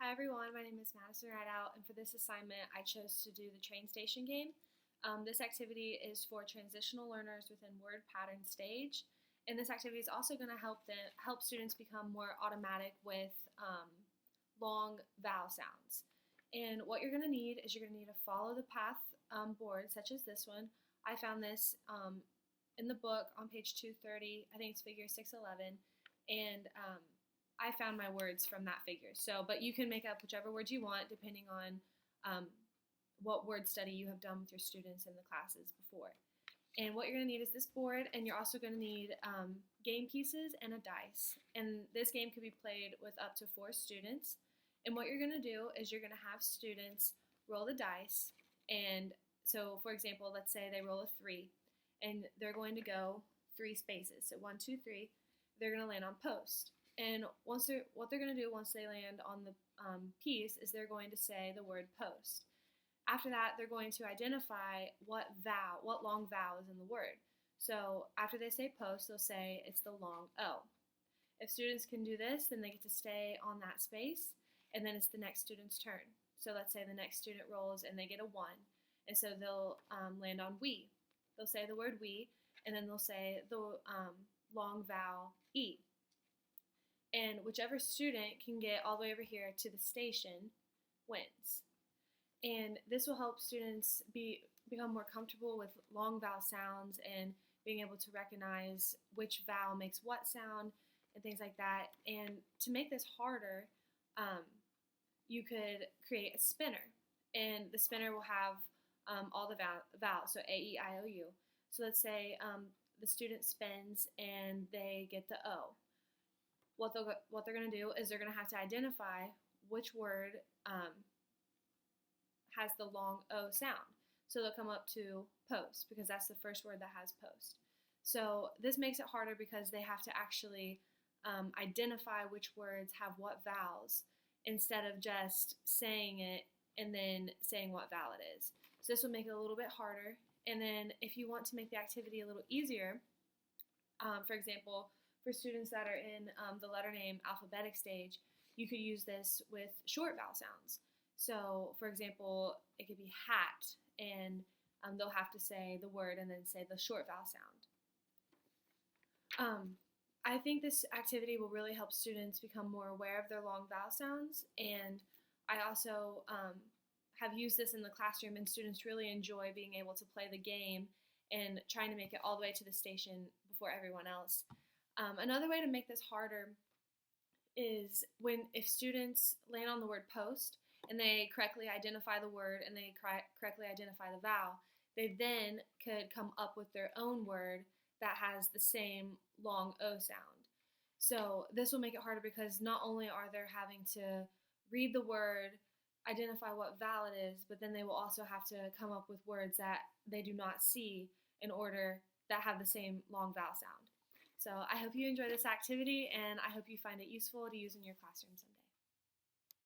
Hi everyone, my name is Madison Rideout, and for this assignment I chose to do the train station game. This activity is for transitional learners within word pattern stage, and this activity is also going to help students become more automatic with long vowel sounds. And what you're going to need is you're going to need a follow the path board, such as this one. I found this in the book on page 230. I think it's figure 611, and I found my words from that figure. But you can make up whichever words you want depending on what word study you have done with your students in the classes before. And what you're going to need is this board, and you're also going to need game pieces and a dice. And this game can be played with up to 4 students. And what you're going to do is you're going to have students roll the dice. And so, for example, let's say they roll a 3, and they're going to go 3 spaces. So 1, 2, 3. They're going to land on post. And what they're going to do once they land on the piece is they're going to say the word post. After that, they're going to identify what long vowel is in the word. So after they say post, they'll say it's the long O. If students can do this, then they get to stay on that space, and then it's the next student's turn. So let's say the next student rolls and they get a 1, and so they'll land on we. They'll say the word we, and then they'll say the long vowel E. And whichever student can get all the way over here to the station wins. And this will help students become more comfortable with long vowel sounds and being able to recognize which vowel makes what sound and things like that. And to make this harder, you could create a spinner. And the spinner will have all the vowels, so A, E, I, O, U. So let's say the student spins and they get the O. What they're going to do is they're going to have to identify which word has the long O sound. So they'll come up to post because that's the first word that has post. So this makes it harder because they have to actually identify which words have what vowels instead of just saying it and then saying what vowel it is. So this will make it a little bit harder. And then if you want to make the activity a little easier, for example, for students that are in the letter name alphabetic stage, you could use this with short vowel sounds. So, for example, it could be hat, and they'll have to say the word and then say the short vowel sound. I think this activity will really help students become more aware of their long vowel sounds, and I also have used this in the classroom, and students really enjoy being able to play the game and trying to make it all the way to the station before everyone else. Another way to make this harder is if students land on the word post and they correctly identify the word and they correctly identify the vowel, they then could come up with their own word that has the same long O sound. So this will make it harder because not only are they having to read the word, identify what vowel it is, but then they will also have to come up with words that they do not see in order that have the same long vowel sound. So I hope you enjoy this activity, and I hope you find it useful to use in your classroom someday.